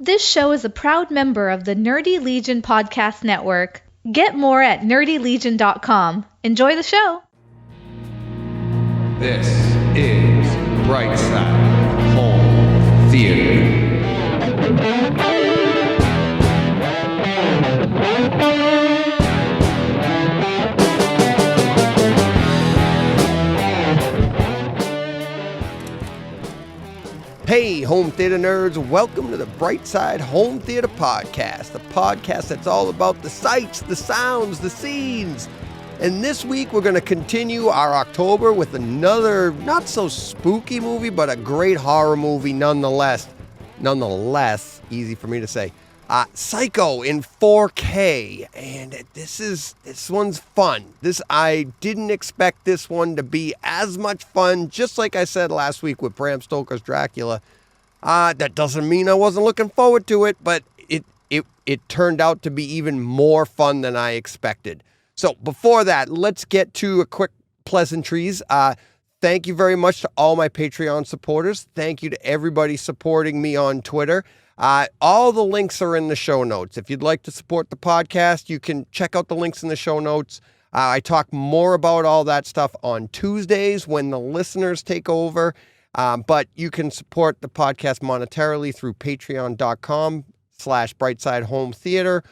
This show is a proud member of the Nerdy Legion Podcast Network. Get more at nerdylegion.com. Enjoy the show. This is Brightside Home Theater. Hey, home theater nerds, welcome to the Brightside Home Theater Podcast, the podcast that's all about the sights, the sounds, the scenes. And this week we're going to continue our October with another not so spooky movie, but a great horror movie nonetheless. Nonetheless, easy for me to say. Psycho in 4K, and this one's fun. I didn't expect this one to be as much fun, just like I said last week with Bram Stoker's Dracula. That doesn't mean I wasn't looking forward to it, but it turned out to be even more fun than I expected. So before that, let's get to a quick pleasantries. Thank you very much to all my Patreon supporters. Thank you to everybody supporting me on Twitter. All the links are in the show notes. If you'd like to support the podcast, you can check out the links in the show notes. I talk more about all that stuff on Tuesdays when the listeners take over. But you can support the podcast monetarily through patreon.com/Brightside Home Theater,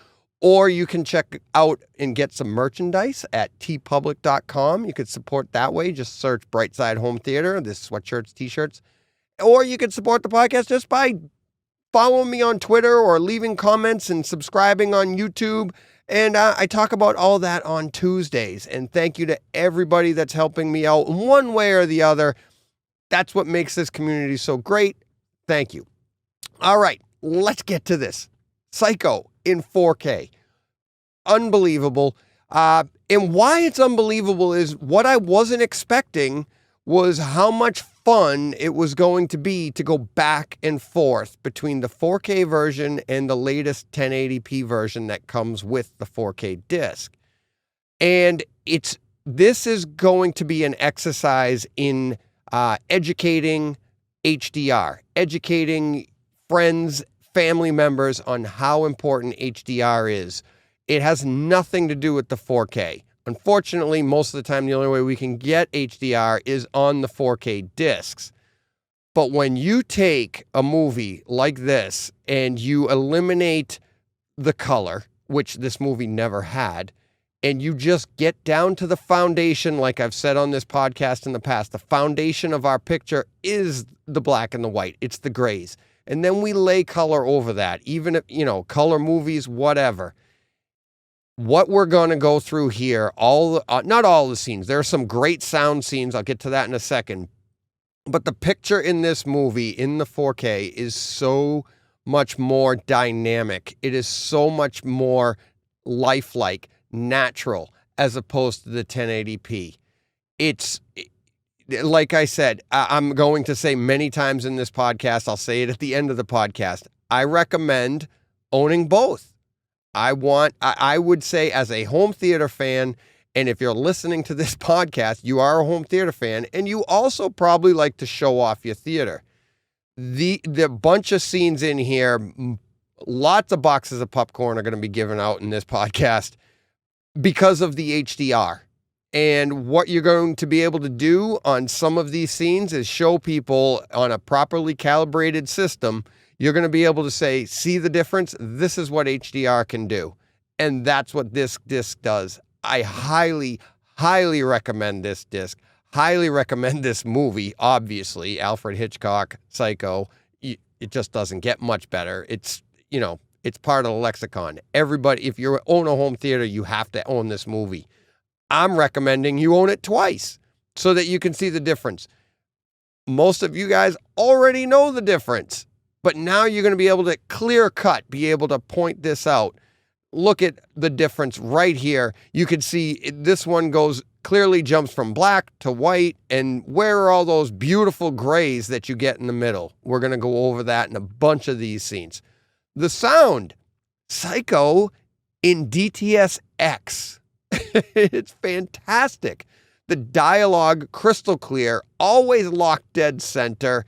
or you can check out and get some merchandise at tpublic.com. You could support that way. Just search Brightside Home Theater. This sweatshirts, t-shirts. Or you can support the podcast just by following me on Twitter or leaving comments and subscribing on YouTube. And I talk about all that on Tuesdays. And thank you to everybody that's helping me out in one way or the other. That's what makes this community so great. Thank you. All right, let's get to this. Psycho in 4K. Unbelievable. And why it's unbelievable is what I wasn't expecting was how much fun it was going to be to go back and forth between the 4K version and the latest 1080p version that comes with the 4K disc. And this is going to be an exercise in educating HDR, educating friends, family members on how important HDR is. It has nothing to do with the 4K. Unfortunately, most of the time, the only way we can get HDR is on the 4K discs. But when you take a movie like this and you eliminate the color, which this movie never had, and you just get down to the foundation, like I've said on this podcast in the past, the foundation of our picture is the black and the white. It's the grays. And then we lay color over that, even if, color movies, whatever. What we're going to go through here, not all the scenes. There are some great sound scenes. I'll get to that in a second. But the picture in this movie, in the 4K, is so much more dynamic. It is so much more lifelike, natural, as opposed to the 1080p. It's, like I said, I'm going to say many times in this podcast, I'll say it at the end of the podcast, I recommend owning both. I would say as a home theater fan, and if you're listening to this podcast, you are a home theater fan, and you also probably like to show off your theater. The bunch of scenes in here, lots of boxes of popcorn are going to be given out in this podcast because of the HDR. And what you're going to be able to do on some of these scenes is show people on a properly calibrated system. You're going to be able to say, see the difference? This is what HDR can do. And that's what this disc does. I highly, highly recommend this disc. Highly recommend this movie, obviously. Alfred Hitchcock, Psycho. It just doesn't get much better. It's part of the lexicon. Everybody, if you own a home theater, you have to own this movie. I'm recommending you own it twice so that you can see the difference. Most of you guys already know the difference. But now you're going to be able to clear cut, be able to point this out. Look at the difference right here. You can see this one clearly jumps from black to white. And where are all those beautiful grays that you get in the middle? We're going to go over that in a bunch of these scenes. The sound, Psycho in DTSX. It's fantastic. The dialogue, crystal clear, always locked dead center.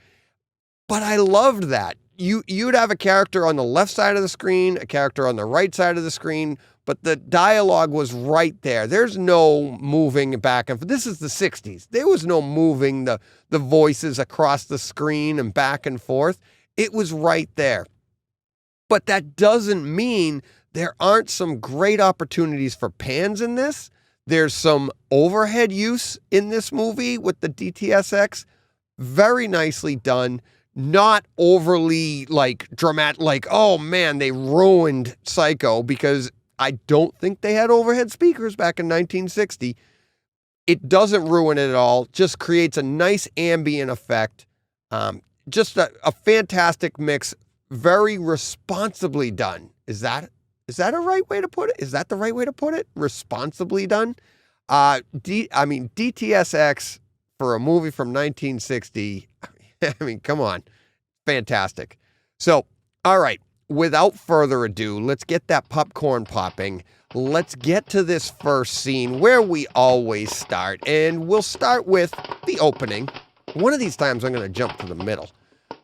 But I loved that. you'd have a character on the left side of the screen, a character on the right side of the screen, but the dialogue was right there. There's no moving back and forth. This is the 60s. There was no moving the voices across the screen and back and forth. It was right there. But that doesn't mean there aren't some great opportunities for pans in this. There's some overhead use in this movie with the DTSX. Very nicely done. Not overly like dramatic, like, oh man, they ruined Psycho, because I don't think they had overhead speakers back in 1960. It doesn't ruin it at all. Just creates a nice ambient effect. Just a fantastic mix. Very responsibly done. Is that a right way to put it? Is that the right way to put it? Responsibly done? DTSX for a movie from 1960. I mean, come on. Fantastic. So, all right. Without further ado, let's get that popcorn popping. Let's get to this first scene where we always start. And we'll start with the opening. One of these times I'm going to jump to the middle.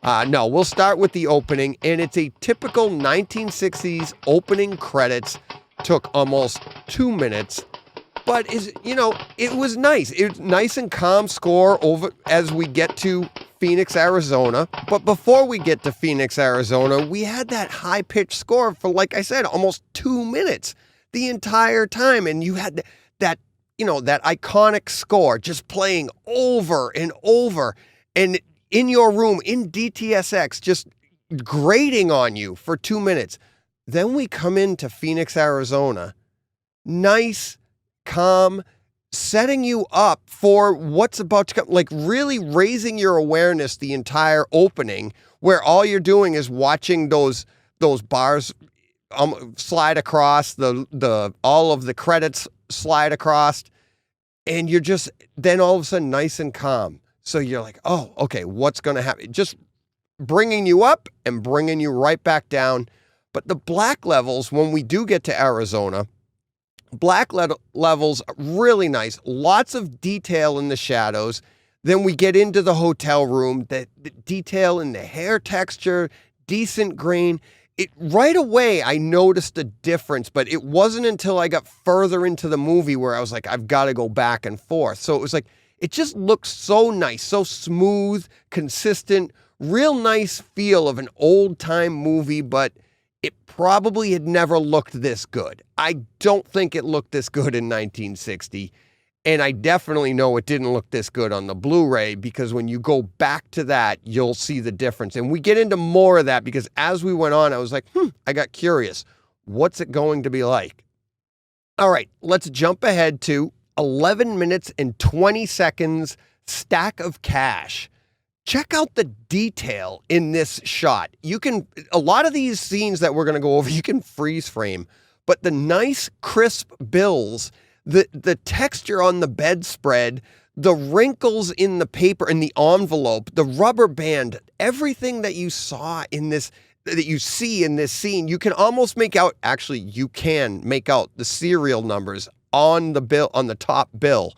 No, we'll start with the opening, and it's a typical 1960s opening credits. Took almost 2 minutes, but it was nice. It was nice and calm score over as we get to Phoenix, Arizona. But before we get to Phoenix, Arizona, we had that high-pitched score for, like I said, almost 2 minutes the entire time, and you had that iconic score just playing over and over, and in your room, in DTSX, just grating on you for 2 minutes. Then we come into Phoenix, Arizona. Nice, calm, setting you up for what's about to come, like really raising your awareness the entire opening, where all you're doing is watching those bars slide across, all of the credits slide across, and you're just then all of a sudden nice and calm. So you're like, oh, okay, what's going to happen? Just bringing you up and bringing you right back down. But the black levels, when we do get to Arizona, levels really nice. Lots of detail in the shadows. Then we get into the hotel room, the detail in the hair texture, decent grain. Right away, I noticed a difference, but it wasn't until I got further into the movie where I was like, I've got to go back and forth. So it was like, it just looks so nice, so smooth, consistent, real nice feel of an old-time movie, but it probably had never looked this good. I don't think it looked this good in 1960, and I definitely know it didn't look this good on the Blu-ray, because when you go back to that, you'll see the difference. And we get into more of that, because as we went on, I was like, I got curious. What's it going to be like? All right, let's jump ahead to 11 minutes and 20 seconds, stack of cash. Check out the detail in this shot. A lot of these scenes that we're going to go over, you can freeze frame, but the nice crisp bills, the texture on the bedspread, the wrinkles in the paper, in the envelope, the rubber band, everything that you saw in this, that you see in this scene, you can almost make out, actually, you can make out the serial numbers on the bill, on the top bill.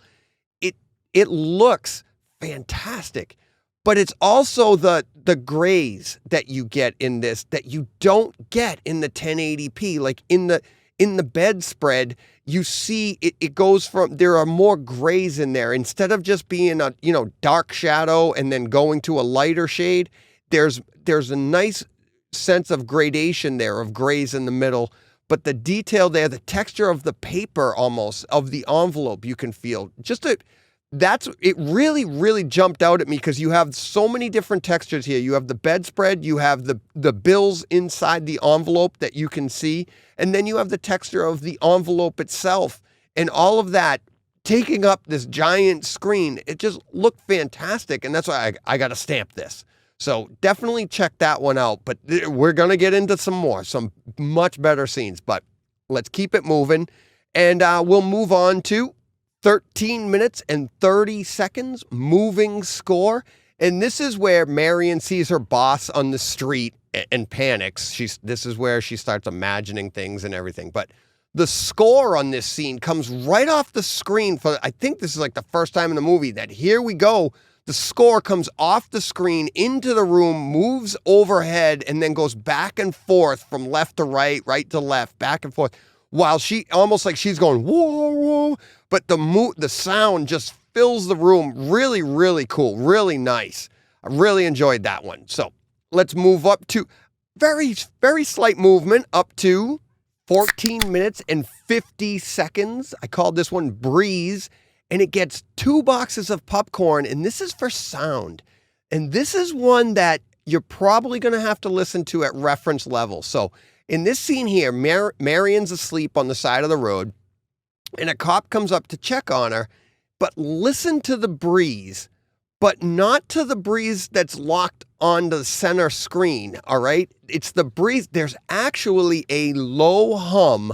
It looks fantastic, but it's also the grays that you get in this that you don't get in the 1080p. Like in the bedspread, you see it goes from, there are more grays in there. Instead of just being a dark shadow and then going to a lighter shade, there's a nice sense of gradation there, of grays in the middle. But the detail there, the texture of the paper almost, of the envelope, you can feel. It really, really jumped out at me, because you have so many different textures here. You have the bedspread, you have the bills inside the envelope that you can see, and then you have the texture of the envelope itself. And all of that taking up this giant screen, it just looked fantastic, and that's why I got to stamp this. So definitely check that one out. But we're going to get into some much better scenes. But let's keep it moving. And we'll move on to 13 minutes and 30 seconds, moving score. And this is where Marion sees her boss on the street and panics. This is where she starts imagining things and everything. But the score on this scene comes right off the screen. I think this is like the first time in the movie that here we go. the score comes off the screen into the room, moves overhead, and then goes back and forth from left to right, right to left, back and forth, while she almost like she's going whoa, whoa, but the sound just fills the room. Really, really cool, really nice. I really enjoyed that one. So let's move up to very, very slight movement up to 14 minutes and 50 seconds. I called this one Breeze, and it gets 2 boxes of popcorn, and this is for sound. And this is one that you're probably going to have to listen to at reference level. So in this scene here, Marion's asleep on the side of the road, and a cop comes up to check on her, but listen to the breeze, but not to the breeze that's locked on the center screen, all right? It's the breeze. There's actually a low hum,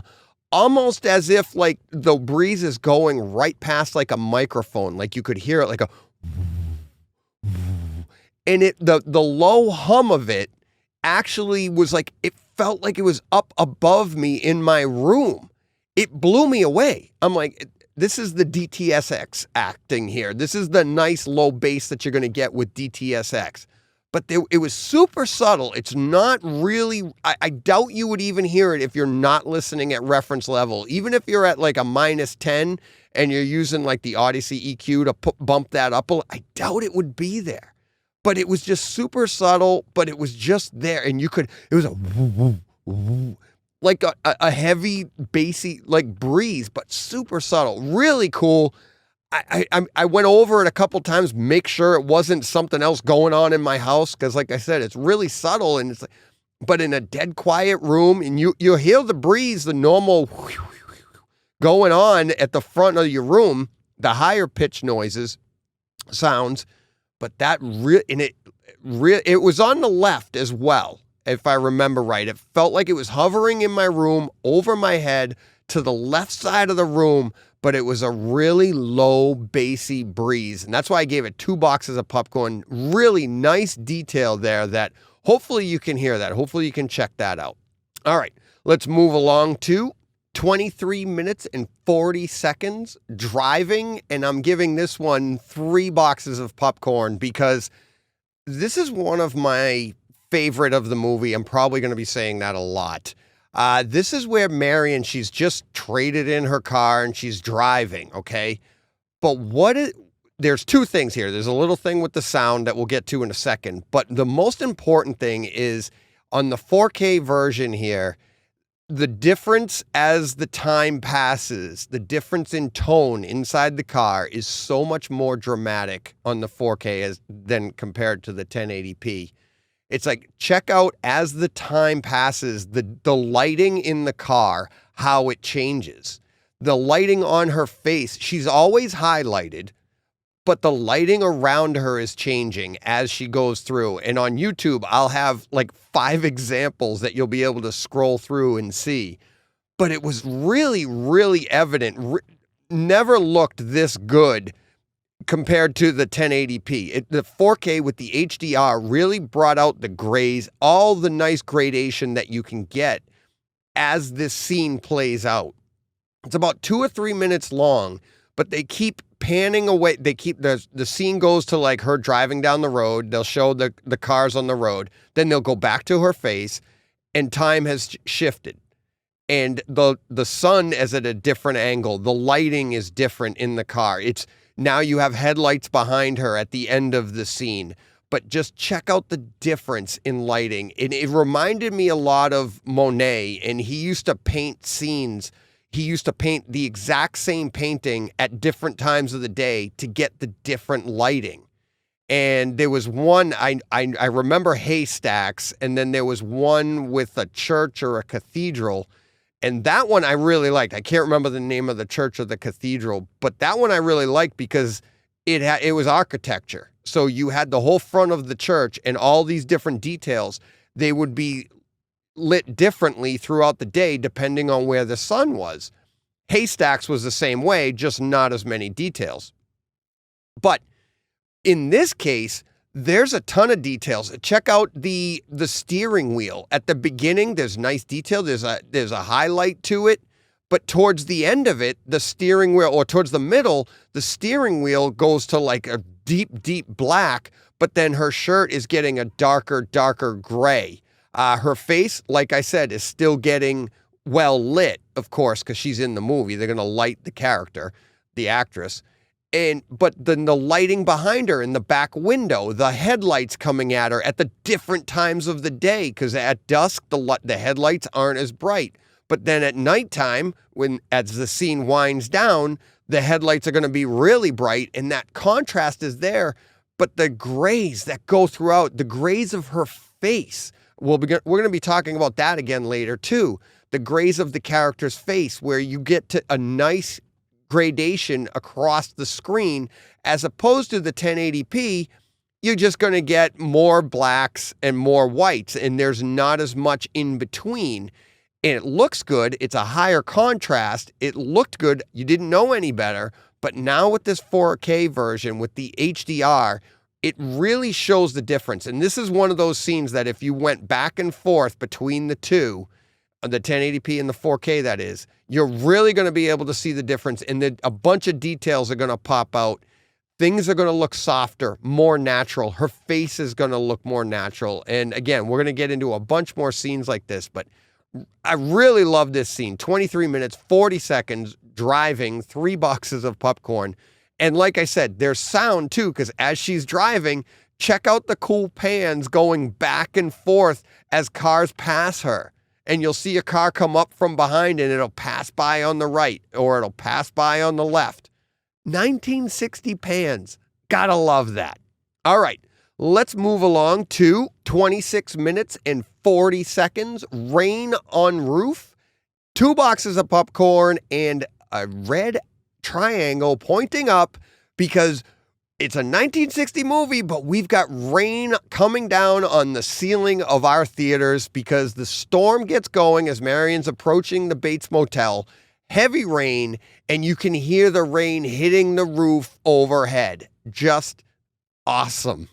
almost as if like the breeze is going right past like a microphone, like you could hear it like a, and the low hum of it actually was like, it felt like it was up above me in my room. It blew me away. I'm like, this is the DTSX acting here. This is the nice low bass that you're going to get with DTSX. But it was super subtle. It's not really, I doubt you would even hear it if you're not listening at reference level. Even if you're at like a -10 and you're using like the Odyssey EQ to bump that up, I doubt it would be there. But it was just super subtle, but it was just there. And it was a woo, woo, woo, like a heavy, bassy, like breeze, but super subtle. Really cool. I went over it a couple times, make sure it wasn't something else going on in my house, because like I said, it's really subtle, and it's like, but in a dead quiet room, and you hear the breeze, the normal going on at the front of your room, the higher pitch noises, sounds, but it was on the left as well. If I remember right, it felt like it was hovering in my room over my head to the left side of the room, but it was a really low, bassy breeze. And that's why I gave it 2 boxes of popcorn. Really nice detail there that hopefully you can hear that. Hopefully you can check that out. All right, let's move along to 23 minutes and 40 seconds driving. And I'm giving this one 3 boxes of popcorn because this is one of my favorite of the movie. I'm probably going to be saying that a lot. This is where Marion, she's just traded in her car and she's driving, okay? But there's 2 things here. There's a little thing with the sound that we'll get to in a second. But the most important thing is on the 4K version here, the difference as the time passes, the difference in tone inside the car is so much more dramatic on the 4K than compared to the 1080p. It's like, check out as the time passes, the lighting in the car, how it changes. The lighting on her face, she's always highlighted, but the lighting around her is changing as she goes through. And on YouTube, I'll have like 5 examples that you'll be able to scroll through and see. But it was really, really evident. Never looked this good compared to the 1080p. The 4K with the HDR really brought out the grays, all the nice gradation that you can get as this scene plays out. It's about 2 or 3 minutes long, but they keep panning away. They keep the scene goes to like her driving down the road. They'll show the cars on the road. Then they'll go back to her face, and time has shifted. And the sun is at a different angle. The lighting is different in the car. Now you have headlights behind her at the end of the scene, but just check out the difference in lighting. It reminded me a lot of Monet, and he used to paint scenes. He used to paint the exact same painting at different times of the day to get the different lighting. And there was one, I remember haystacks, and then there was one with a church or a cathedral. And that one I really liked. I can't remember the name of the church or the cathedral, but that one I really liked because it was architecture. So you had the whole front of the church and all these different details. They would be lit differently throughout the day depending on where the sun was. Haystacks was the same way, just not as many details. But in this case, there's a ton of details. Check out the steering wheel. At the beginning, there's nice detail. There's a highlight to it. But towards the end of it, the steering wheel, or towards the middle, the steering wheel goes to like a deep, deep black, but then her shirt is getting a darker, darker gray. Her face, like I said, is still getting well lit, of course, because she's in the movie. They're going to light the character, the actress. But then the lighting behind her in the back window, the headlights coming at her at the different times of the day, because at dusk, the headlights aren't as bright. But then at nighttime, as the scene winds down, the headlights are going to be really bright, and that contrast is there. But the grays that go throughout, the grays of her face, we're going to be talking about that again later too. The grays of the character's face, where you get to a nice gradation across the screen, as opposed to the 1080p, you're just going to get more blacks and more whites, and there's not as much in between. And it looks good. It's a higher contrast. It looked good. You didn't know any better. But now with this 4K version, with the HDR, it really shows the difference. And this is one of those scenes that if you went back and forth between the two, the 1080p and the 4K, that is, you're really going to be able to see the difference. And then a bunch of details are going to pop out. Things are going to look softer, more natural. Her face is going to look more natural. And again, we're going to get into a bunch more scenes like this, but I really love this scene. 23 minutes, 40 seconds, driving, 3 boxes of popcorn. And like I said, there's sound too, because as she's driving, check out the cool pans going back and forth as cars pass her. And you'll see a car come up from behind and it'll pass by on the right or it'll pass by on the left. 1960 pans. Gotta love that. All right, let's move along to 26 minutes and 40 seconds. Rain on Roof. 2 boxes of popcorn and a red triangle pointing up, because it's a 1960 movie, but we've got rain coming down on the ceiling of our theaters because the storm gets going as Marion's approaching the Bates Motel. Heavy rain, and you can hear the rain hitting the roof overhead. Just awesome.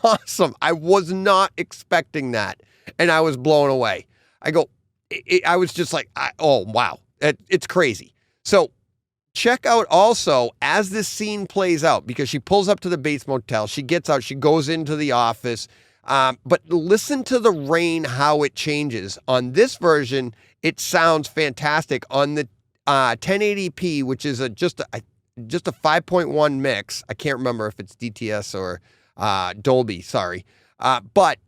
Awesome. I was not expecting that, and I was blown away. I was just like, oh, wow. It's crazy. So check out also as this scene plays out, because she pulls up to the Bates Motel. She gets out. She goes into the office. But listen to the rain, how it changes. On this version, it sounds fantastic. On the 1080p, which is just a 5.1 mix. I can't remember if it's DTS or Dolby, sorry. But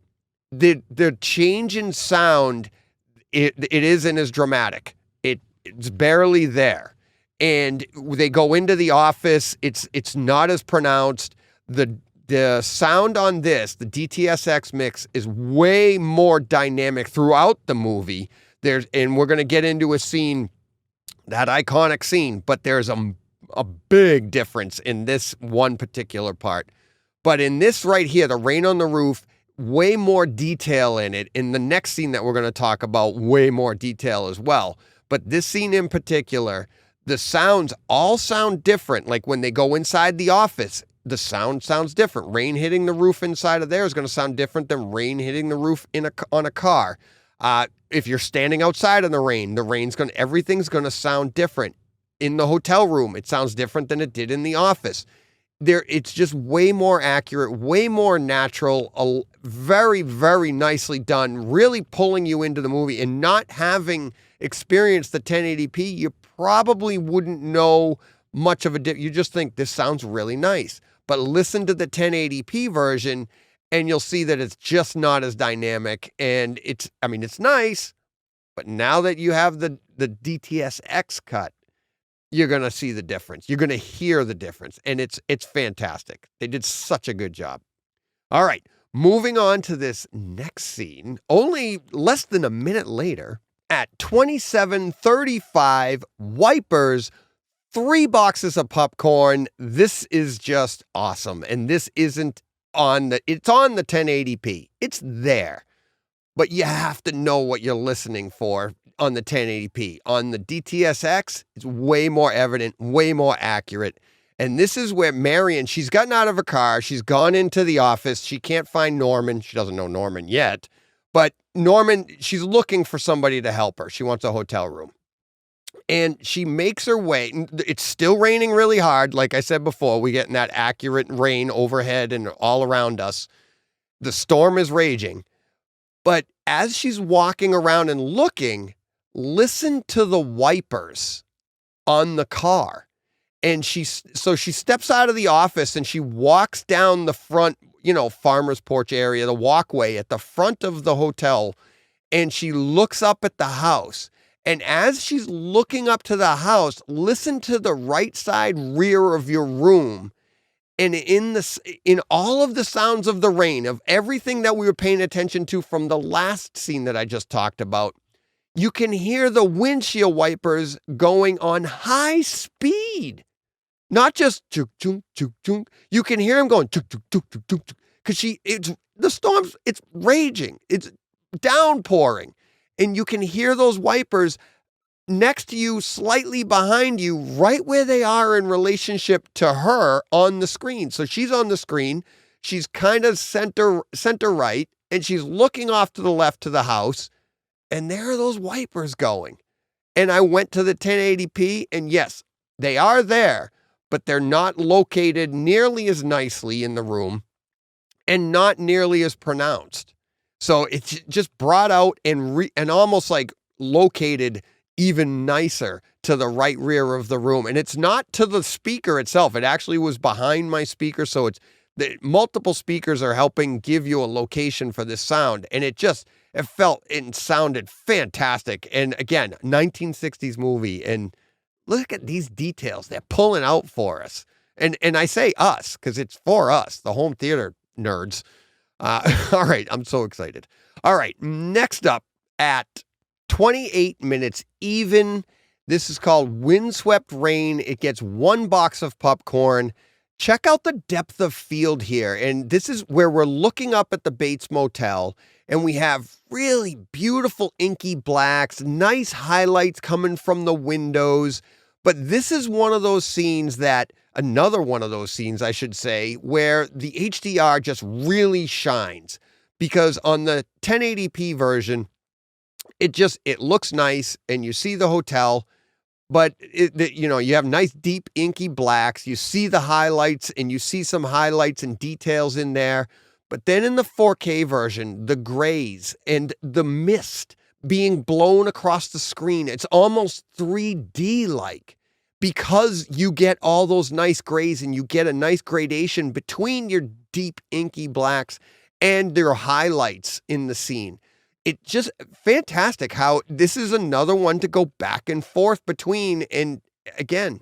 the change in sound, it isn't as dramatic. It's barely there. And they go into the office. It's not as pronounced. The sound on this, the DTSX mix, is way more dynamic throughout the movie. And we're going to get into a scene, that iconic scene, but there's a big difference in this one particular part. But in this right here, the rain on the roof, way more detail in it. In the next scene that we're going to talk about, way more detail as well. But this scene in particular, the sounds all sound different. Like when they go inside the office, the sound sounds different. Rain hitting the roof inside of there is going to sound different than rain hitting the roof on a car. If you're standing outside in the rain, everything's going to sound different. In the hotel room, it sounds different than it did in the office. It's just way more accurate, way more natural, very, very nicely done, really pulling you into the movie. And not having experienced the 1080p, you probably wouldn't know much of a difference. You just think this sounds really nice. But listen to the 1080p version, and you'll see that it's just not as dynamic. And it's nice, but now that you have the DTSX cut, you're going to see the difference. You're going to hear the difference. And it's fantastic. They did such a good job. All right, moving on to this next scene, only less than a minute later, at 27:35, wipers, 3 boxes of popcorn. This is just awesome. And this isn't it's on the 1080p. It's there. But you have to know what you're listening for on the 1080p. On the DTSX, it's way more evident, way more accurate. And this is where Marion, she's gotten out of her car. She's gone into the office. She can't find Norman. She doesn't know Norman yet. But Norman, she's looking for somebody to help her. She wants a hotel room. And she makes her way. It's still raining really hard. Like I said before, we getting that accurate rain overhead and all around us. The storm is raging. But as she's walking around and looking, listen to the wipers on the car. And she steps out of the office and she walks down the front, farmer's porch area, the walkway at the front of the hotel. And she looks up at the house. And as she's looking up to the house, listen to the right side rear of your room. And in all of the sounds of the rain, of everything that we were paying attention to from the last scene that I just talked about, you can hear the windshield wipers going on high speed. Not just chuk chuk chuk chuk. You can hear them going chuk chuk chuk chuk chuk. Because the storm's, it's raging. It's downpouring. And you can hear those wipers next to you, slightly behind you, right where they are in relationship to her on the screen. So she's on the screen. She's kind of center right, and she's looking off to the left to the house. And there are those wipers going. And I went to the 1080p, and yes, they are there, but they're not located nearly as nicely in the room and not nearly as pronounced. So it's just brought out and almost like located even nicer to the right rear of the room. And it's not to the speaker itself. It actually was behind my speaker. So the multiple speakers are helping give you a location for this sound. And it felt and sounded fantastic. And again, 1960s movie. And look at these details they're pulling out for us. And I say us because it's for us, the home theater nerds. All right, I'm so excited. All right, next up at 28 minutes even, this is called Windswept Rain. It gets 1 box of popcorn. Check out the depth of field here. And this is where we're looking up at the Bates Motel, and we have really beautiful inky blacks, nice highlights coming from the windows. But this is another one of those scenes, I should say, where the HDR just really shines, because on the 1080p version, it looks nice and you see the hotel, but you have nice deep inky blacks. You see the highlights and you see some highlights and details in there. But then in the 4K version, the grays and the mist being blown across the screen, it's almost 3D like. Because you get all those nice grays and you get a nice gradation between your deep inky blacks and their highlights in the scene. It's just fantastic how this is another one to go back and forth between. And again,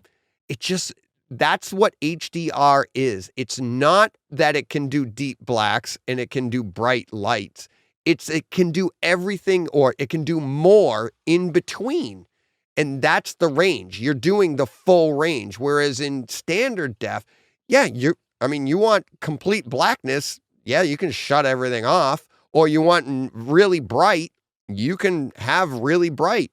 that's what HDR is. It's not that it can do deep blacks and it can do bright lights. It can do everything, or it can do more in between. And that's the range. You're doing the full range. Whereas in standard def, you want complete blackness. Yeah, you can shut everything off. Or you want really bright, you can have really bright.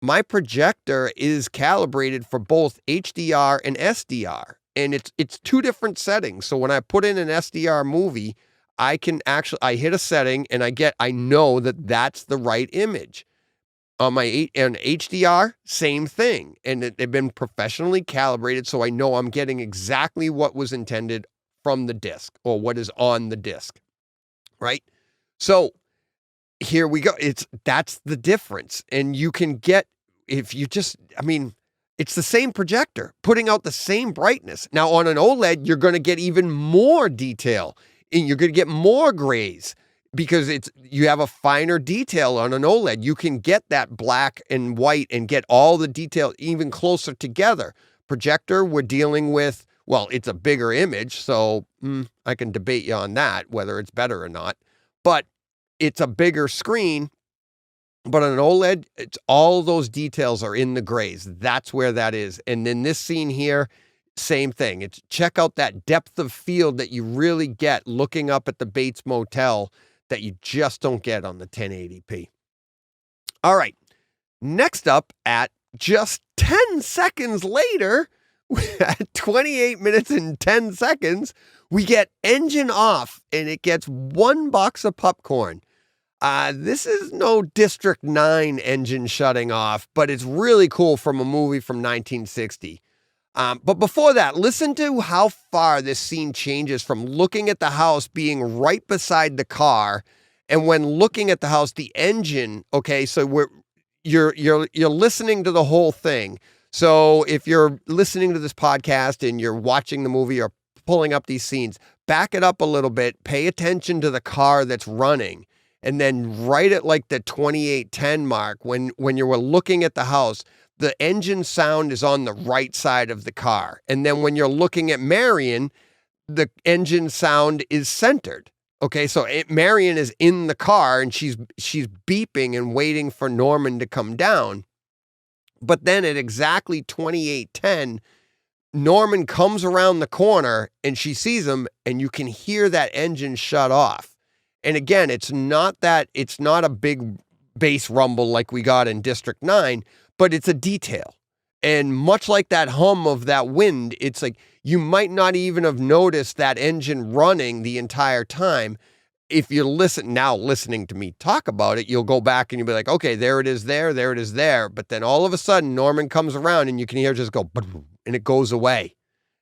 My projector is calibrated for both HDR and SDR. And it's 2 different settings. So when I put in an SDR movie, I hit a setting and I know that that's the right image. On HDR, same thing. And they've been professionally calibrated, so I know I'm getting exactly what was intended from the disc, or what is on the disc, right? So here we go. That's the difference. And you can get, it's the same projector putting out the same brightness. Now on an OLED, you're going to get even more detail, and you're going to get more grays. Because you have a finer detail on an OLED. You can get that black and white and get all the detail even closer together. Projector, we're dealing with, it's a bigger image, so I can debate you on that, whether it's better or not. But it's a bigger screen. But on an OLED, it's all those details are in the grays. That's where that is. And then this scene here, same thing. Check out that depth of field that you really get looking up at the Bates Motel that you just don't get on the 1080p. All right. Next up, at just 10 seconds later, at 28 minutes and 10 seconds, we get engine off, and it gets 1 box of popcorn. This is no District 9 engine shutting off, but it's really cool from a movie from 1960. But before that, listen to how far this scene changes from looking at the house being right beside the car, and when looking at the house, the engine. Okay, so you're listening to the whole thing. So if you're listening to this podcast and you're watching the movie or pulling up these scenes, back it up a little bit, pay attention to the car that's running. And then right at like the 2810 mark, when you were looking at the house, the engine sound is on the right side of the car. And then when you're looking at Marion, the engine sound is centered. Okay, so Marion is in the car and she's beeping and waiting for Norman to come down. But then at exactly 2810, Norman comes around the corner and she sees him, and you can hear that engine shut off. And again, it's not a big bass rumble like we got in District 9, but it's a detail. And much like that hum of that wind, it's like you might not even have noticed that engine running the entire time. If you listening to me talk about it, you'll go back and you'll be like, okay, there it is there it is there. But then all of a sudden, Norman comes around and you can hear it just go, and it goes away.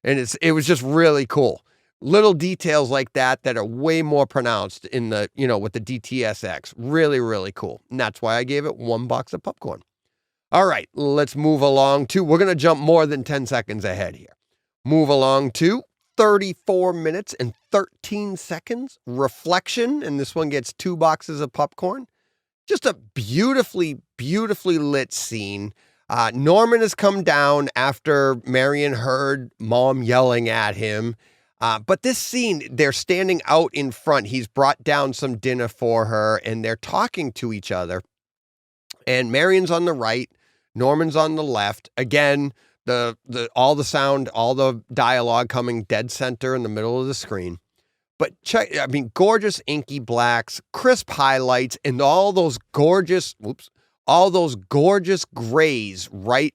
And it was just really cool. Little details like that are way more pronounced in the, with the DTSX. Really, really cool. And that's why I gave it 1 box of popcorn. All right, let's move along to, we're going to jump more than 10 seconds ahead here. Move along to 34 minutes and 13 seconds, Reflection. And this one gets 2 boxes of popcorn. Just a beautifully, beautifully lit scene. Norman has come down after Marion heard Mom yelling at him. But this scene, they're standing out in front. He's brought down some dinner for her, and they're talking to each other. And Marion's on the right, Norman's on the left. Again, all the sound, all the dialogue coming dead center in the middle of the screen. But gorgeous inky blacks, crisp highlights, and all those gorgeous grays, right,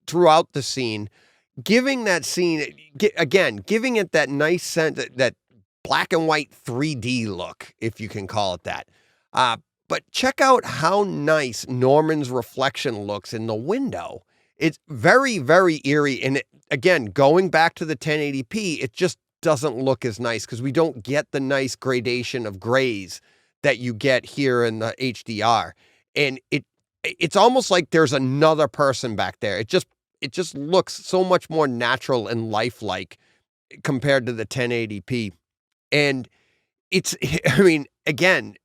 throughout the scene. Giving that scene, giving it that nice sense, that black and white 3D look, if you can call it that. But check out how nice Norman's reflection looks in the window. It's very, very eerie. And again, going back to the 1080p, it just doesn't look as nice because we don't get the nice gradation of grays that you get here in the HDR. And it's almost like there's another person back there. It just looks so much more natural and lifelike compared to the 1080p. And again,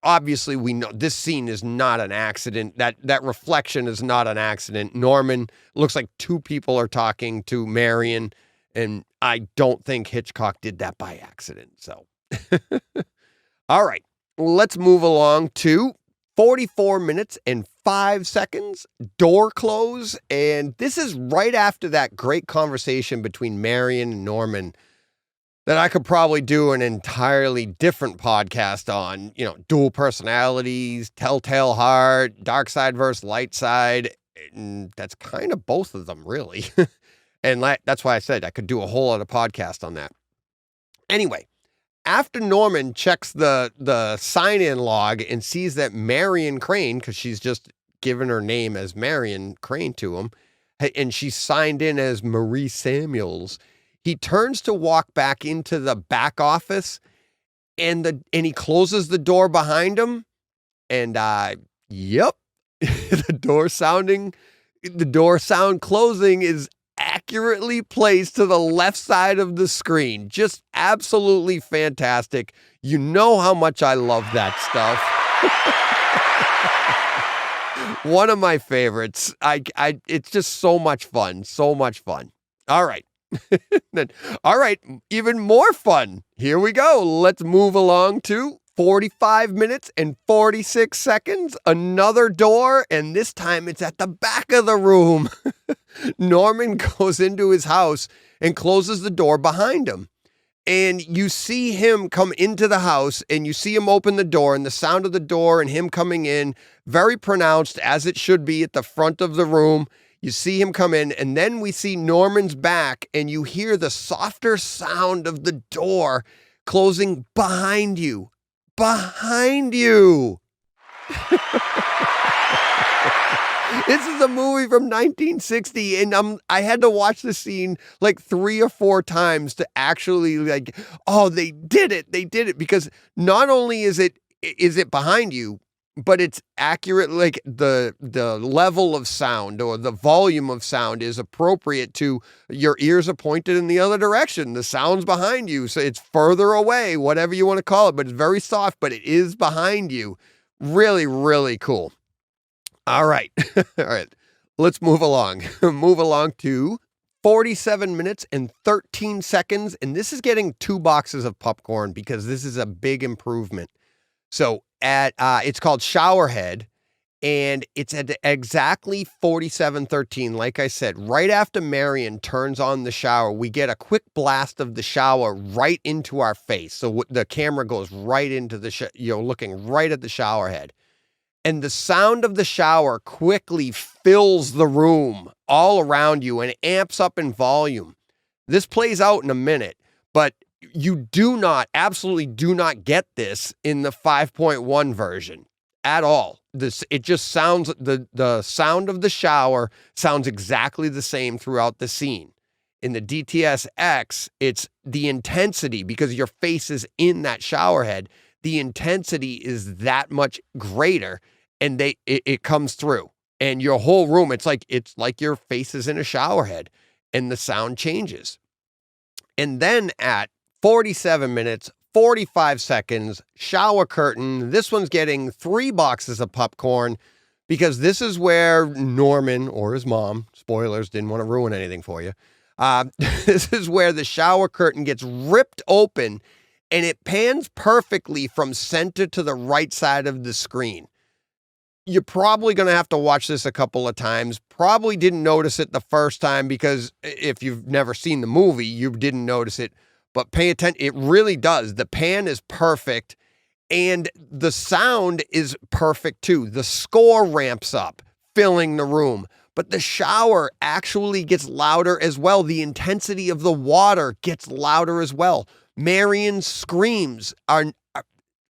obviously we know this scene is not an accident. That reflection is not an accident. Norman looks like 2 people are talking to Marion, and I don't think Hitchcock did that by accident. So, all right, let's move along to 44 minutes and 5 seconds, Door Close. And this is right after that great conversation between Marion and Norman that I could probably do an entirely different podcast on, dual personalities, telltale heart, dark side versus light side. And that's kind of both of them, really. And that's why I said I could do a whole other podcast on that. Anyway, after Norman checks the sign-in log and sees that Marion Crane, because she's just given her name as Marion Crane to him, and she's signed in as Marie Samuels, he turns to walk back into the back office, and he closes the door behind him, and yep, the door sound closing is accurately placed to the left side of the screen. Just absolutely fantastic. You know how much I love that stuff. One of my favorites. It's just so much fun. So much fun. All right. All right. Even more fun. Here we go. Let's move along to 45 minutes and 46 seconds. Another door. And this time it's at the back of the room. Norman goes into his house and closes the door behind him. And you see him come into the house, and you see him open the door, and the sound of the door and him coming in, very pronounced, as it should be at the front of the room. You see him come in, and then we see Norman's back, and you hear the softer sound of the door closing behind you. behind you. This is a movie from 1960, and I had to watch the scene like 3 or 4 times to actually like, oh, they did it, because not only is it behind you, but it's accurate. Like the level of sound or the volume of sound is appropriate to your ears are pointed in the other direction. The sound's behind you, so it's further away, whatever you want to call it, but it's very soft, but it is behind you. Really, really cool. All right. All right. Let's move along. Move along to 47 minutes and 13 seconds. And this is getting 2 boxes of popcorn because this is a big improvement. So it's called Showerhead, and it's at exactly 47:13. Like I said, right after Marion turns on the shower, we get a quick blast of the shower right into our face. So the camera goes right into looking right at the shower head. And the sound of the shower quickly fills the room all around you and amps up in volume. This plays out in a minute, but you absolutely do not get this in the 5.1 version at all. It just sounds, the sound of the shower sounds exactly the same throughout the scene. In the DTSX, it's the intensity, because your face is in that shower head. The intensity is that much greater, and it comes through, and your whole room, it's like your face is in a shower head, and the sound changes. And then at 47 minutes, 45 seconds, shower curtain. This one's getting 3 boxes of popcorn, because this is where Norman or his mom, spoilers, didn't want to ruin anything for you. This is where the shower curtain gets ripped open, and it pans perfectly from center to the right side of the screen. You're probably going to have to watch this a couple of times. Probably didn't notice it the first time, because if you've never seen the movie, you didn't notice it. But pay attention. It really does. The pan is perfect, and the sound is perfect too. The score ramps up, filling the room. But the shower actually gets louder as well. The intensity of the water gets louder as well. Marion's screams are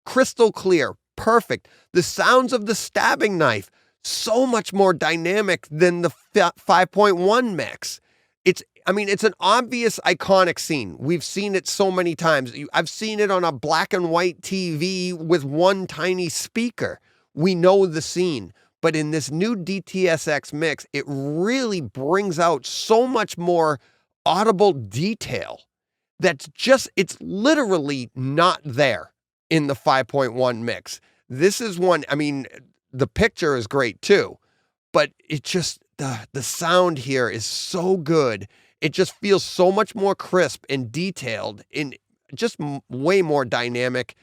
crystal clear, perfect. The sounds of the stabbing knife, so much more dynamic than the 5.1 mix. It's an obvious iconic scene. We've seen it so many times. I've seen it on a black and white TV with one tiny speaker. We know the scene. But in this new DTSX mix, it really brings out so much more audible detail it's literally not there in the 5.1 mix. This is one, the picture is great too, but it just, the sound here is so good. It just feels so much more crisp and detailed and just way more dynamic.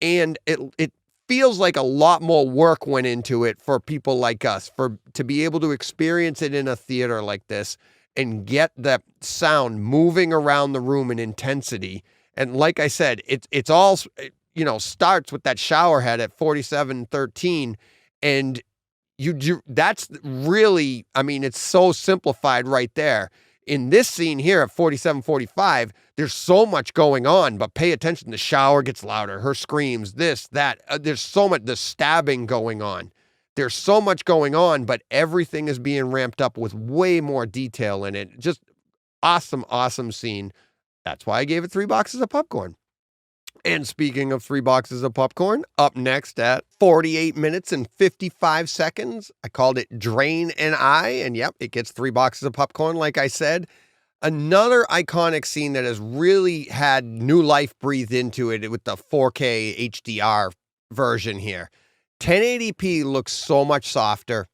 And it feels like a lot more work went into it for people like us, to be able to experience it in a theater like this and get that sound moving around the room in intensity. And like I said, it's all, starts with that shower head at 47:13, and that's really, it's so simplified right there. In this scene here at 47:45, there's so much going on, but pay attention. The shower gets louder, her screams, this, that. There's so much, the stabbing going on. There's so much going on, but everything is being ramped up with way more detail in it. Just awesome, awesome scene. That's why I gave it 3 boxes of popcorn. And speaking of 3 boxes of popcorn, up next at 48 minutes and 55 seconds, I called it Drain and I, and yep, it gets 3 boxes of popcorn, like I said. Another iconic scene that has really had new life breathed into it with the 4K HDR version here. 1080p looks so much softer,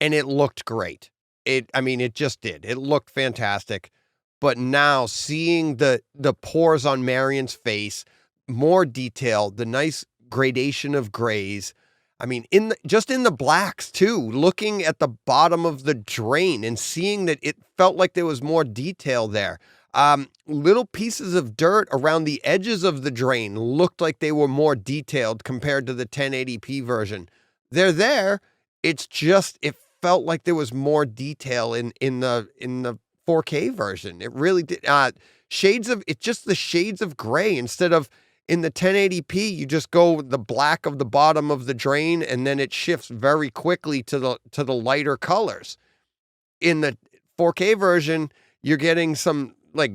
and it looked great. It just did. It looked fantastic. But now seeing the pores on Marion's face, more detail, the nice gradation of grays. In the blacks too, looking at the bottom of the drain and seeing that it felt like there was more detail there. Little pieces of dirt around the edges of the drain looked like they were more detailed compared to the 1080p version. They're there. It's just, it felt like there was more detail in the 4K version. It really did. It's just the shades of gray instead of, In the 1080p, you just go the black of the bottom of the drain, and then it shifts very quickly to the lighter colors. In the 4K version, you're getting some like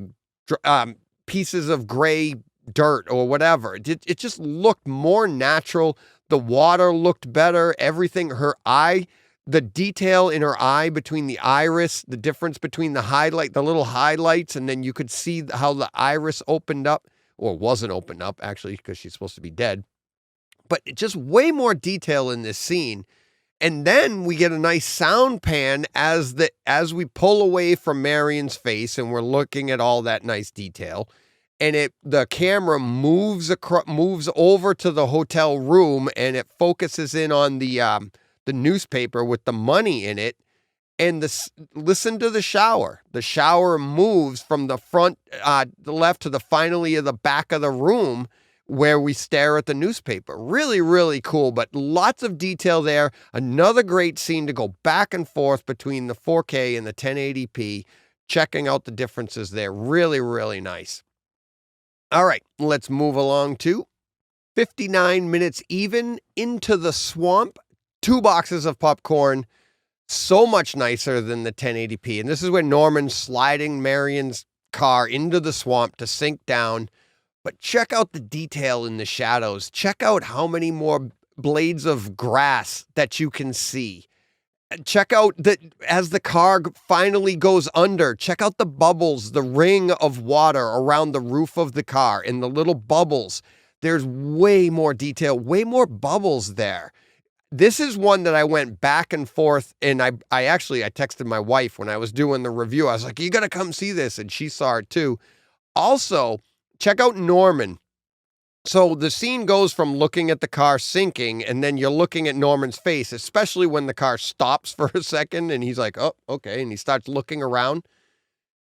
pieces of gray dirt or whatever. It just looked more natural. The water looked better. Everything, her eye, the detail in her eye between the iris, the difference between the little highlights, and then you could see how the iris opened up, or wasn't opened up actually, because she's supposed to be dead. But just way more detail in this scene. And then we get a nice sound pan as we pull away from Marion's face and we're looking at all that nice detail. And the camera moves over to the hotel room, and it focuses in on the newspaper with the money in it. And listen to the shower. The shower moves from the front, the left to finally the back of the room, where we stare at the newspaper. Really, really cool, but lots of detail there. Another great scene to go back and forth between the 4K and the 1080p, checking out the differences there. Really, really nice. All right, let's move along to 59 minutes even into the swamp. 2 boxes of popcorn. So much nicer than the 1080p. And this is where Norman's sliding Marion's car into the swamp to sink down. But check out the detail in the shadows. Check out how many more blades of grass that you can see. Check out that as the car finally goes under, check out the bubbles, the ring of water around the roof of the car and the little bubbles. There's way more detail, way more bubbles there. This is one that I went back and forth, and I texted my wife when I was doing the review. I was like, you got to come see this, and she saw it too. Also, check out Norman. So the scene goes from looking at the car sinking, and then you're looking at Norman's face, especially when the car stops for a second, and he's like, oh, okay, and he starts looking around.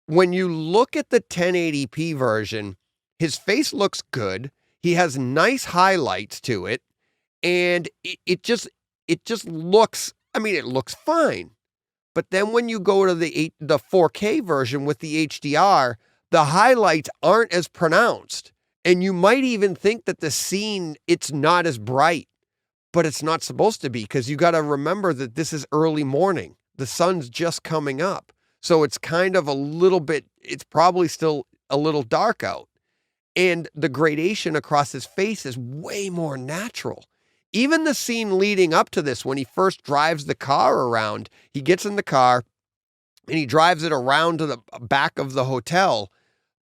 When you look at the 1080p version, his face looks good. He has nice highlights to it, and it just looks, it looks fine. But then when you go to the 4K version with the HDR, the highlights aren't as pronounced. And you might even think that the scene, it's not as bright, but it's not supposed to be, because you got to remember that this is early morning. The sun's just coming up. So it's kind of it's probably still a little dark out. And the gradation across his face is way more natural. Even the scene leading up to this, when he first drives the car around, he gets in the car and he drives it around to the back of the hotel.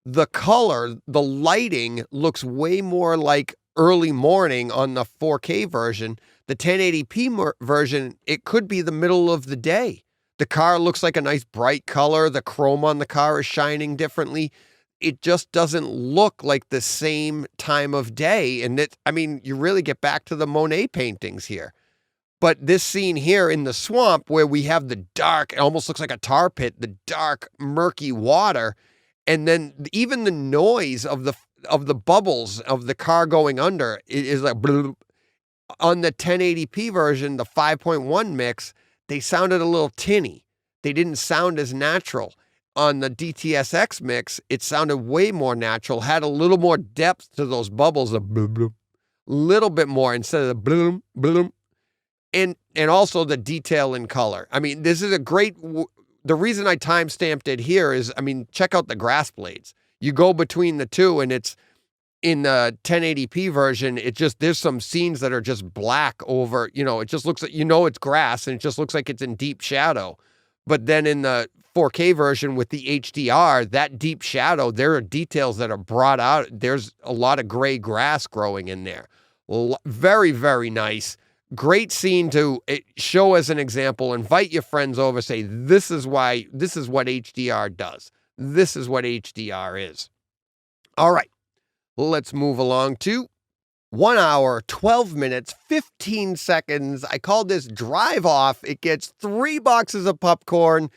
The color, the lighting looks way more like early morning on the 4K version. The 1080p version, it could be the middle of the day. The car looks like a nice bright color. The chrome on the car is shining differently. It just doesn't look like the same time of day. And you really get back to the Monet paintings here. But this scene here in the swamp, where we have the dark, it almost looks like a tar pit, the dark, murky water. And then even the noise of the bubbles of the car going under is like, bloop. On the 1080p version, the 5.1 mix, they sounded a little tinny. They didn't sound as natural. On the DTSX mix, it sounded way more natural, had a little more depth to those bubbles, a bloop, bloop, little bit more instead of the bloom, bloom. And also the detail in color. This is a great, the reason I timestamped it here is, check out the grass blades. You go between the two, and it's in the 1080p version, there's some scenes that are just black over, it just looks like, it's grass, and it just looks like it's in deep shadow. But then in the 4K version with the HDR, that deep shadow, there are details that are brought out. There's a lot of gray grass growing in there. Very, very nice. Great scene to show as an example. Invite your friends over. Say, this is what HDR does. This is what HDR is. All right, let's move along to 1 hour, 12 minutes, 15 seconds. I called this Drive Off. It gets 3 boxes of popcorn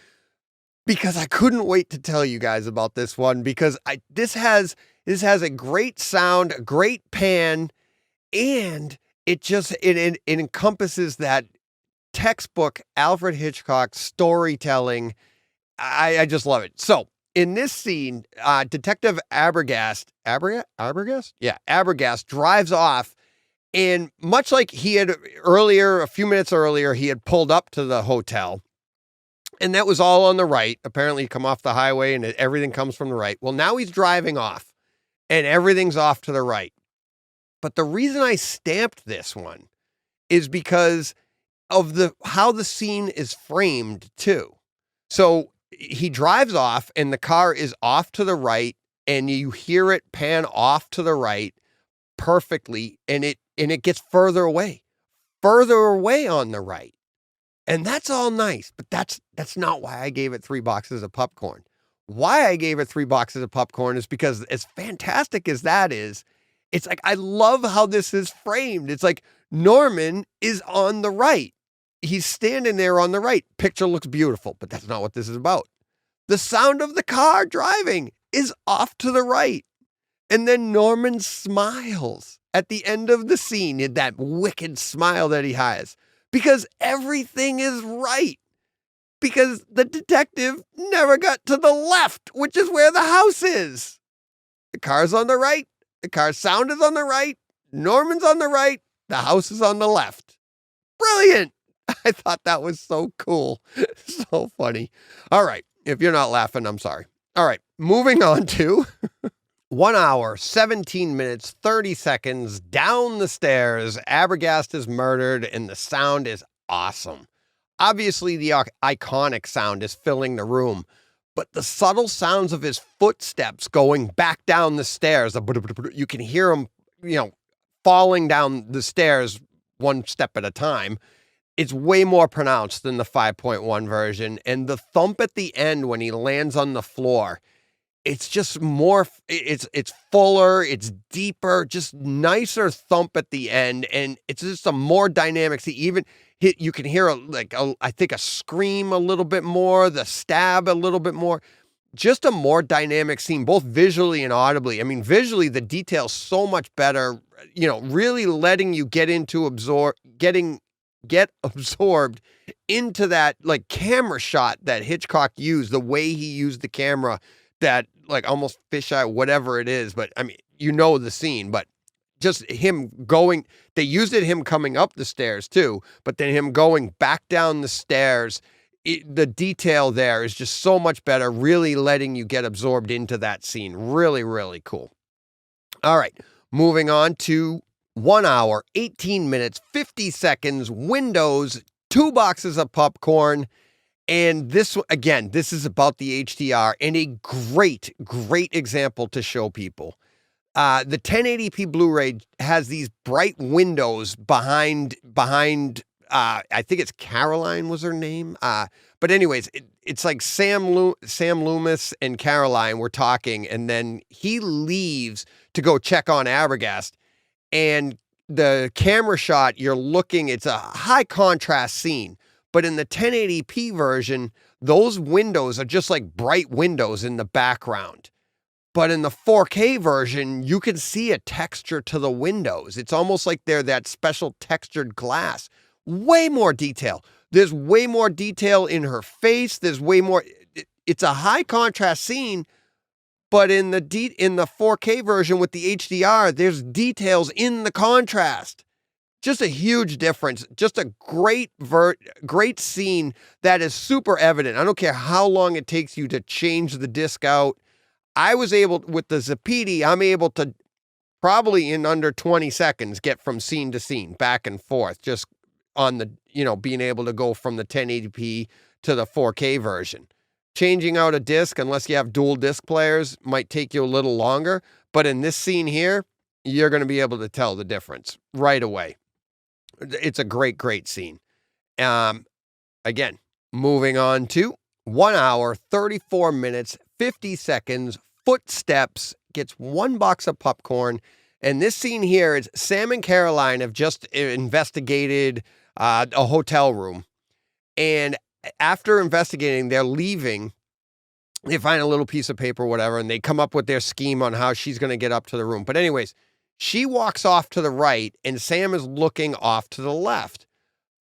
because I couldn't wait to tell you guys about this one, because this has a great sound, a great pan, and it encompasses that textbook Alfred Hitchcock storytelling. I just love it. So in this scene, Detective Abergast, Yeah, Abergast drives off. And much like he had earlier, a few minutes earlier, he had pulled up to the hotel. And that was all on the right. Apparently, you come off the highway and everything comes from the right. Well, now he's driving off and everything's off to the right. But the reason I stamped this one is because of how the scene is framed too. So he drives off and the car is off to the right and you hear it pan off to the right perfectly and it gets further away on the right. And that's all nice, but that's not why I gave it 3 boxes of popcorn. Why I gave it 3 boxes of popcorn is because as fantastic as that is, it's like, I love how this is framed. It's like Norman is on the right. He's standing there on the right. Picture looks beautiful, but that's not what this is about. The sound of the car driving is off to the right. And then Norman smiles at the end of the scene, that wicked smile that he has, because everything is right. Because the detective never got to the left, which is where the house is. The car's on the right. The car's sound is on the right. Norman's on the right. The house is on the left. Brilliant. I thought that was so cool. So funny. All right. If you're not laughing, I'm sorry. All right. Moving on to 1 hour, 17 minutes, 30 seconds down the stairs. Abergast is murdered and the sound is awesome. Obviously, the iconic sound is filling the room, but the subtle sounds of his footsteps going back down the stairs, you can hear him, falling down the stairs one step at a time. It's way more pronounced than the 5.1 version. And the thump at the end when he lands on the floor, it's just more, it's fuller, it's deeper, just nicer thump at the end. And it's just a more dynamic, you can hear I think a scream a little bit more, the stab a little bit more, just a more dynamic scene, both visually and audibly. I mean, visually, the detail's so much better, really letting you get absorbed into that camera shot that Hitchcock used, the way he used the camera, that almost fisheye, whatever it is. But I mean, the scene, but just him going, they used him coming up the stairs too, but then him going back down the stairs, the detail there is just so much better, really letting you get absorbed into that scene. Really, really cool. All right, moving on to 1 hour, 18 minutes, 50 seconds, Windows, 2 boxes of popcorn. And this is about the HDR and a great, great example to show people. The 1080p Blu-ray has these bright windows behind, I think it's Caroline was her name. But anyways, it's like Sam Loomis and Caroline were talking, and then he leaves to go check on Abergast. And the camera shot, it's a high contrast scene. But in the 1080p version, those windows are just like bright windows in the background. But in the 4K version, you can see a texture to the windows. It's almost like they're that special textured glass. Way more detail. There's way more detail in her face. There's way more. It's a high contrast scene, but in the 4K version with the HDR, there's details in the contrast. Just a huge difference. Just a great scene that is super evident. I don't care how long it takes you to change the disc out. I was able, with the Zapiti, I'm able to probably in under 20 seconds get from scene to scene, back and forth, just on the, being able to go from the 1080p to the 4K version. Changing out a disc, unless you have dual disc players, might take you a little longer. But in this scene here, you're going to be able to tell the difference right away. It's a great, great scene. Again, moving on to 1 hour, 34 minutes, 50 seconds, Footsteps, gets 1 box of popcorn. And this scene here is Sam and Caroline have just investigated a hotel room. And after investigating, they're leaving. They find a little piece of paper, whatever, and they come up with their scheme on how she's going to get up to the room. But anyways, she walks off to the right and Sam is looking off to the left.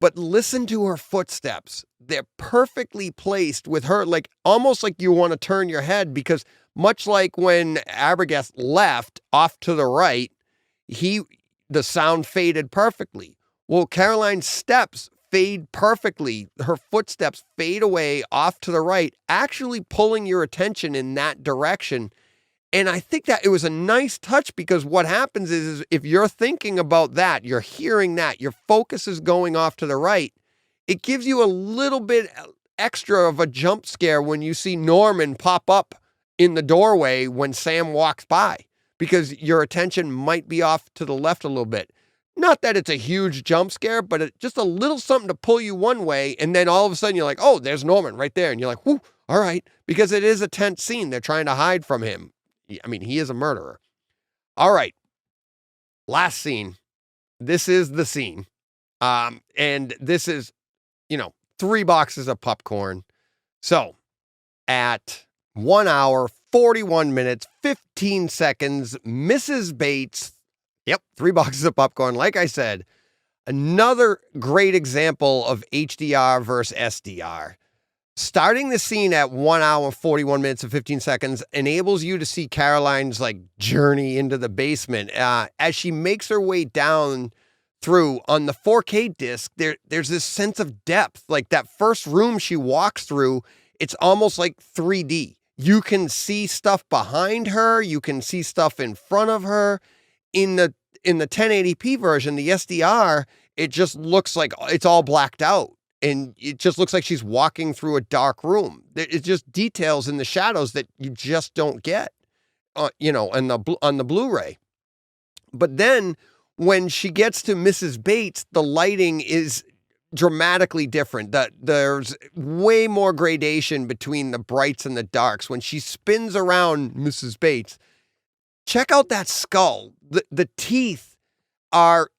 But listen to her footsteps. They're perfectly placed with her, like almost like you want to turn your head, because much like when Arbogast left off to the right, the sound faded perfectly. Well, Caroline's steps fade perfectly. Her footsteps fade away off to the right, actually pulling your attention in that direction. And I think that it was a nice touch, because what happens is if you're thinking about that, you're hearing that, your focus is going off to the right, it gives you a little bit extra of a jump scare when you see Norman pop up in the doorway when Sam walks by, because your attention might be off to the left a little bit. Not that it's a huge jump scare, but just a little something to pull you one way, and then all of a sudden you're like, oh, there's Norman right there. And you're like, whoo, all right, because it is a tense scene. They're trying to hide from him. I mean, he is a murderer. All right. Last scene. This is the scene. And this is, 3 boxes of popcorn. So at 1 hour, 41 minutes, 15 seconds, Mrs. Bates. Yep. 3 boxes of popcorn. Like I said, another great example of HDR versus SDR. Starting the scene at 1 hour, 41 minutes and 15 seconds enables you to see Caroline's journey into the basement. As she makes her way down through on the 4K disc, there's this sense of depth. Like that first room she walks through, it's almost like 3D. You can see stuff behind her. You can see stuff in front of her. In the 1080p version, the SDR, it just looks like it's all blacked out. And it just looks like she's walking through a dark room. It's just details in the shadows that you just don't get, on the Blu-ray. But then when she gets to Mrs. Bates, the lighting is dramatically different. There's way more gradation between the brights and the darks. When she spins around Mrs. Bates, check out that skull. The teeth are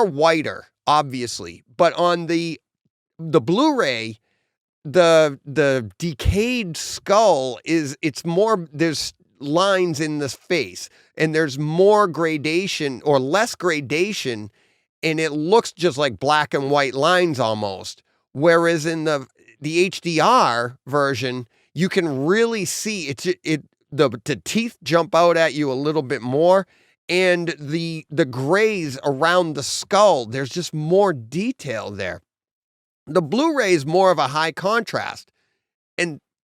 whiter, obviously, but on the Blu-ray, the decayed skull it's more, there's lines in the face, and there's more gradation or less gradation, and it looks just like black and white lines almost. Whereas in the HDR version, you can really see the teeth jump out at you a little bit more, and the grays around the skull, there's just more detail there. The Blu-ray is more of a high contrast,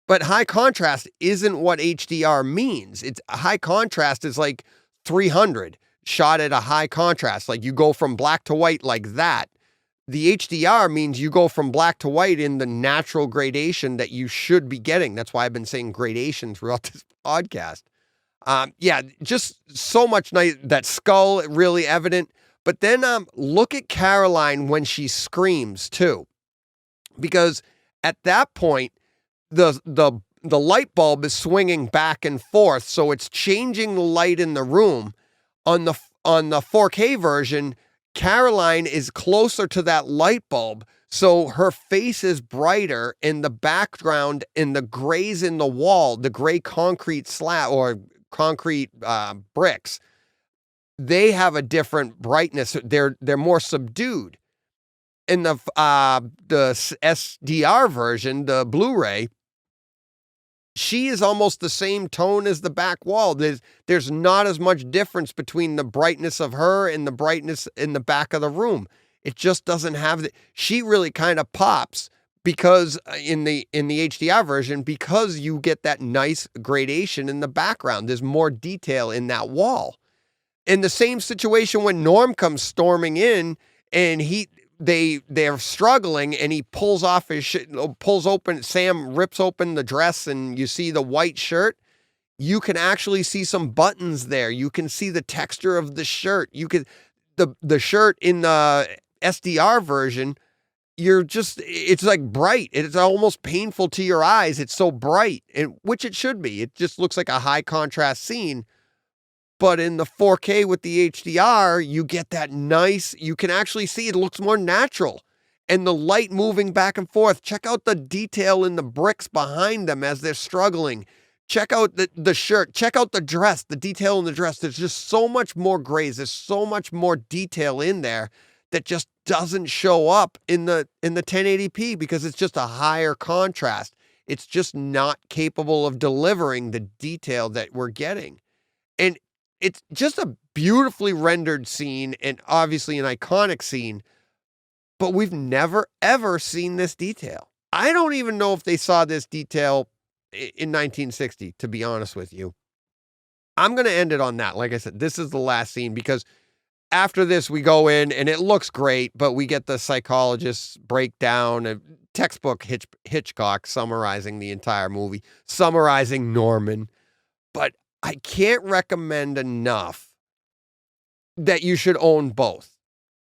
but high contrast isn't what HDR means. It's high contrast is like 300 shot at a high contrast. Like you go from black to white like that. The HDR means you go from black to white in the natural gradation that you should be getting. That's why I've been saying gradation throughout this podcast. Just so much nice. That skull really evident. But then look at Caroline when she screams too. Because at that point, the light bulb is swinging back and forth, so it's changing the light in the room. On the 4K version, Caroline is closer to that light bulb, so her face is brighter, and the background and the grays in the wall, the gray concrete slab or concrete bricks, they have a different brightness. They're more subdued. In the SDR version, the Blu-ray, she is almost the same tone as the back wall. There's not as much difference between the brightness of her and the brightness in the back of the room. It just doesn't have she really kind of pops because in the HDR version, because you get that nice gradation in the background. There's more detail in that wall. In the same situation when Norm comes storming in and they're struggling, and he pulls off his Sam rips open the dress, and you see the white shirt. You can actually see some buttons there. You can see the texture of the shirt. You can, the shirt in the SDR version, it's like bright. It's almost painful to your eyes. It's so bright, which it should be. It just looks like a high contrast scene. But in the 4K with the HDR, you get that nice, you can actually see it looks more natural. And the light moving back and forth. Check out the detail in the bricks behind them as they're struggling. Check out the shirt. Check out the dress, the detail in the dress. There's just so much more grays. There's so much more detail in there that just doesn't show up in the 1080p because it's just a higher contrast. It's just not capable of delivering the detail that we're getting. And it's just a beautifully rendered scene and obviously an iconic scene, but we've never, ever seen this detail. I don't even know if they saw this detail in 1960, to be honest with you. I'm going to end it on that. Like I said, this is the last scene because after this, we go in and it looks great, but we get the psychologist's breakdown, a textbook Hitchcock summarizing the entire movie, summarizing Norman. But I can't recommend enough that you should own both.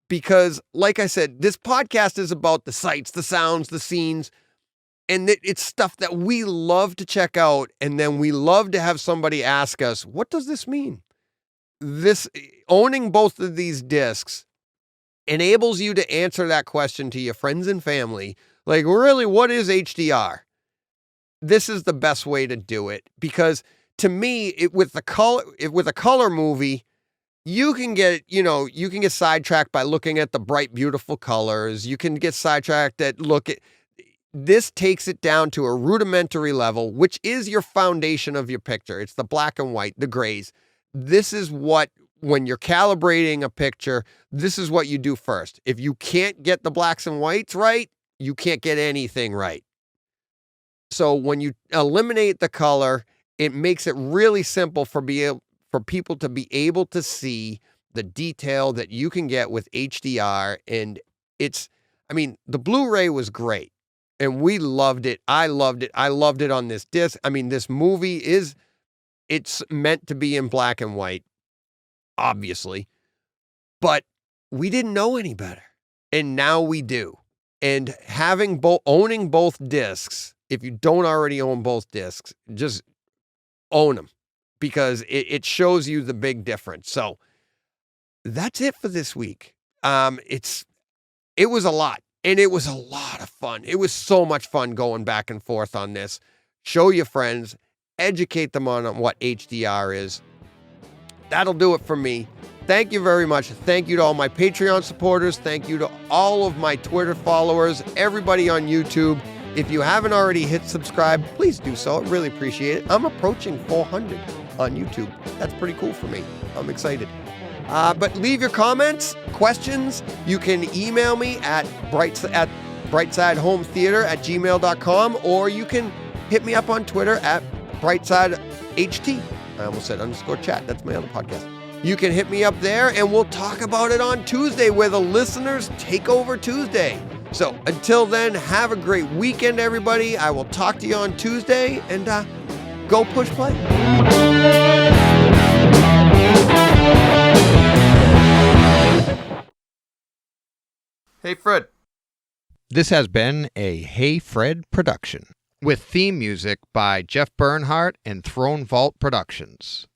Because, like I said, this podcast is about the sights, the sounds, the scenes, and it's stuff that we love to check out, and then we love to have somebody ask us, what does this mean? Owning both of these discs enables you to answer that question to your friends and family. Like, really, what is HDR? This is the best way to do it, because to me, with a color movie, you can get sidetracked by looking at the bright, beautiful colors. You can get sidetracked this takes it down to a rudimentary level, which is your foundation of your picture. It's the black and white, the grays. This is when you're calibrating a picture, this is what you do first. If you can't get the blacks and whites right, you can't get anything right. So when you eliminate the color, it makes it really simple for people to be able to see the detail that you can get with HDR. And the Blu-ray was great and we loved it. I loved it. I loved it on this disc. This movie it's meant to be in black and white, obviously, but we didn't know any better. And now we do. And owning both discs, if you don't already own both discs, just own them. Because it shows you the big difference. So that's it for this week. It was a lot, and it was a lot of fun. It was so much fun going back and forth on this. Show your friends, educate them on what HDR is. That'll do it for me. Thank you very much. Thank you to all my Patreon supporters. Thank you to all of my Twitter followers, everybody on YouTube. If you haven't already hit subscribe, please do so. I really appreciate it. I'm approaching 400 on YouTube. That's pretty cool for me. I'm excited. But leave your comments, questions. You can email me at brightsidehometheater@gmail.com, or you can hit me up on Twitter at brightsidehT. I almost said _chat. That's my other podcast. You can hit me up there and we'll talk about it on Tuesday, where the listeners take over Tuesday. So until then, have a great weekend, everybody. I will talk to you on Tuesday, and go push play. Hey, Fred. This has been a Hey Fred production, with theme music by Jeff Bernhardt and Throne Vault Productions.